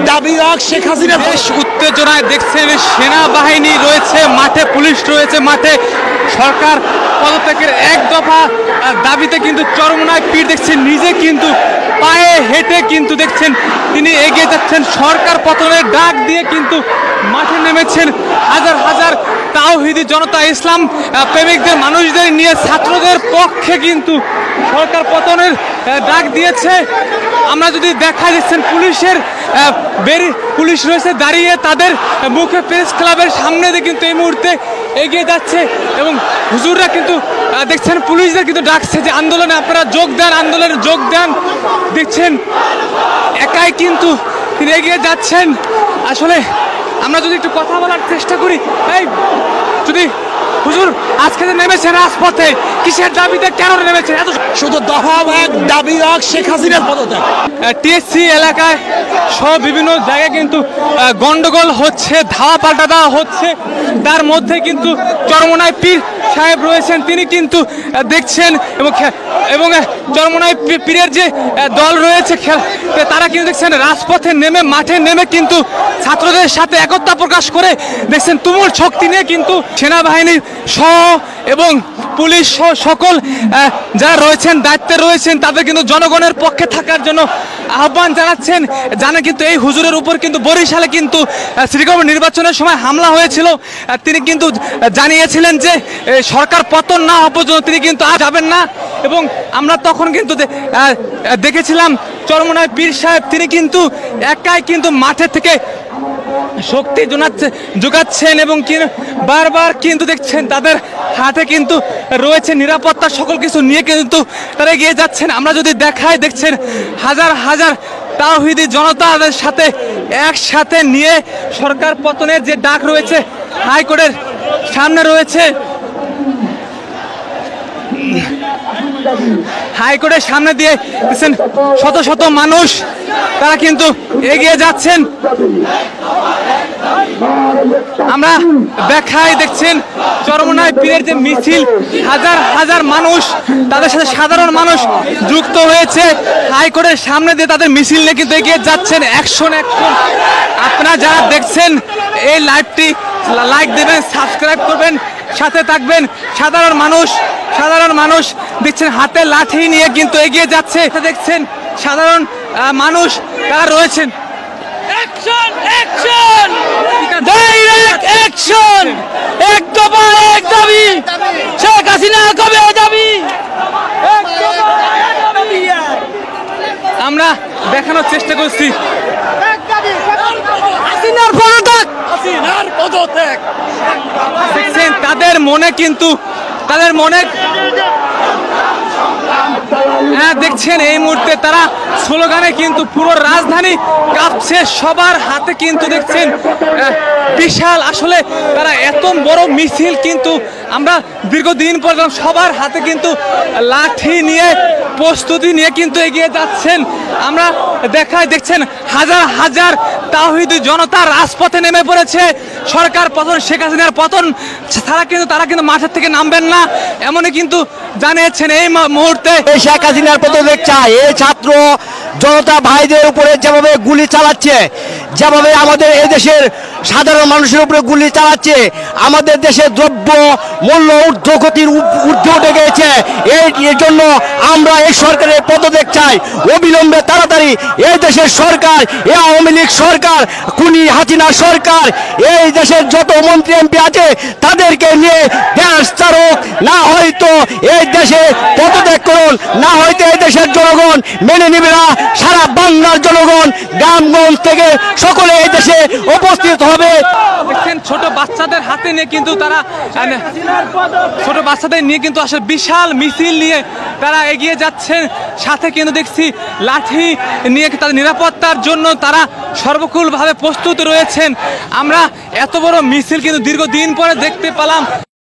দাবি শেখ হাসিনা বেশ উত্তেজনায় দেখছেন সেনাবাহিনী রয়েছে মাঠে, পুলিশ রয়েছে মাঠে। সরকার পদত্যাগের এক দফা দাবিতে কিন্তু চরমনায় পীর দেখছেন, নিজে কিন্তু পায়ে হেঁটে কিন্তু দেখছেন তিনি এগিয়ে যাচ্ছেন। সরকার পতনের ডাক দিয়ে কিন্তু মাঠে নেমেছেন হাজার হাজার তাওহিদি জনতা, ইসলাম প্রেমিকদের মানুষদের নিয়ে ছাত্রদের পক্ষে কিন্তু সরকার পতনের ডাক দিয়েছে। আমরা যদি দেখা যাচ্ছেন পুলিশ রয়েছে দাঁড়িয়ে, তাদের মুখে প্রেস ক্লাবের সামনে দিয়ে কিন্তু এই মুহূর্তে এগিয়ে যাচ্ছে এবং হুজুররা কিন্তু দেখছেন পুলিশদের কিন্তু ডাকছে যে আন্দোলনে আপনারা যোগ দেন, আন্দোলনে যোগ দেন। দেখছেন একাই কিন্তু তিনি এগিয়ে যাচ্ছেন। আসলে আমরা যদি একটু কথা বলার চেষ্টা করি, এই যদি হুজুর আজকে যে নেমেছেন রাজপথে কিসের দাবিতে, কেন নেমেছেন? এত শুধু দফা এক দাবি শেখ হাসিনার পদত্যাগ। টিএসসি এলাকায় সব বিভিন্ন জায়গায় কিন্তু গন্ডগোল হচ্ছে, ধাওয়া পাল্টা দেওয়া হচ্ছে। তার মধ্যে কিন্তু চরমনায় পীর সাহেব রয়েছেন, তিনি কিন্তু দেখছেন এবং চরমনায় পীরের যে দল রয়েছে তারা কিন্তু দেখছেন রাজপথে নেমে, মাঠে নেমে কিন্তু ছাত্রদের সাথে একতা প্রকাশ করে দেখছেন তুমুল শক্তি নিয়ে কিন্তু সেনাবাহিনীর সহ এবং পুলিশ সহ সকল যারা রয়েছেন দায়িত্বে রয়েছেন তাদের কিন্তু জনগণের পক্ষে থাকার জন্য আহ্বান জানাচ্ছেন। জানেন কিন্তু এই হুজুরের উপর কিন্তু বরিশালে কিন্তু সিটি কর্পোরেশন নির্বাচনের সময় হামলা হয়েছিল। তিনি কিন্তু জানিয়েছিলেন যে সরকার পতন না হওয়া পর্যন্ত তিনি কিন্তু আর যাবেন না। এবং আমরা তখন কিন্তু দেখেছিলাম চরমনায় পীর সাহেব তিনি কিন্তু একাই কিন্তু মাঠে থেকে শক্তি যোগাচ্ছেন এবং বারবার কিন্তু দেখছেন তাদের হাতে কিন্তু রয়েছে নিরাপত্তা, সকল কিছু নিয়ে কিন্তু তারা এগিয়ে যাচ্ছেন। আমরা যদি দেখাই দেখছেন হাজার হাজার তাওহিদি জনতাদের সাথে একসাথে নিয়ে সরকার পতনের যে ডাক রয়েছে হাইকোর্টের সামনে রয়েছে, হাইকোর্টের সামনে দিয়ে দেখছেন শত শত মানুষ তারা কিন্তু এগিয়ে যাচ্ছেন। আমরা দেখাই দেখছেন চরমনায় পীরের যে মিছিল, হাজার হাজার মানুষ, তাদের সাথে সাধারণ মানুষ যুক্ত হয়েছে। হাইকোর্টের সামনে দিয়ে তাদের মিছিল নিয়ে কিন্তু এগিয়ে যাচ্ছেন অ্যাকশন। আপনারা যারা দেখছেন এই লাইভটি লাইক দেবেন, সাবস্ক্রাইব করবেন, সাথে থাকবেন। সাধারণ মানুষ দেখছেন হাতে লাঠি নিয়ে কিন্তু এগিয়ে যাচ্ছে। দেখছেন সাধারণ মানুষ তারা রয়েছেন। অ্যাকশন অ্যাকশন ডাইরেক্ট অ্যাকশন, এক দফা এক দাবি, শেখ হাসিনা কবে দাবি। আমরা দেখানোর চেষ্টা করছি দেখছেন তাদের মনে কিন্তু দেখছেন এই মুহূর্তে তারা স্লোগানে কিন্তু পুরো রাজধানী কাঁপছে। সবার হাতে কিন্তু দেখছেন বিশাল, আসলে তারা এত বড় মিছিল কিন্তু আমরা দীর্ঘদিন পর সবার হাতে কিন্তু লাঠি নিয়ে প্রস্তুতি নিয়ে কিন্তু এগিয়ে যাচ্ছেন। আমরা দেখছেন হাজার হাজার তাওহিদি জনতা রাজপথে নেমে পড়েছে। সরকার পতন, শেখ হাসিনার পতন তারা কিন্তু মাঠের থেকে নামবেন না, এমনই কিন্তু জানিয়েছেন এই মুহূর্তে। শেখ হাসিনার পদত্যাগ চাই। এই ছাত্র জনতা ভাইদের উপরে যেভাবে গুলি চালাচ্ছে, যেভাবে আমাদের এই দেশের সাধারণ মানুষের উপরে গুলি চালাচ্ছে, আমাদের দেশে দ্রব্য মূল্য ঊর্ধ্বগতির ঊর্ধ্বে উঠে গিয়েছে। এর জন্য আমরা এই সরকারের পদত্যাগ চাই অবিলম্বে, তাড়াতাড়ি। এই দেশের সরকার, এই আওয়ামী লীগ সরকার, খুনি হাসিনা সরকার, এই দেশের যত মন্ত্রী এমপি আছে তাদেরকে নিয়ে দেশ চারক, না হয়তো এই দেশে পদত্যাগ করুন, না হয়তো এই দেশের জনগণ মেনে নেবে না। সারা বাংলার জনগণ গ্রামগঞ্জ থেকে সকলে এই দেশে উপস্থিত হবে। দেখছেন ছোট বাচ্চাদের হাতে নিয়ে কিন্তু তারা আসলে বিশাল মিছিল নিয়ে তারা এগিয়ে যাচ্ছেন। সাথে কিন্তু দেখছি লাঠি নিয়ে তাদের নিরাপত্তার জন্য তারা সর্বকুলভাবে প্রস্তুত রয়েছেন। আমরা এত বড় মিছিল কিন্তু দীর্ঘদিন পরে দেখতে পেলাম।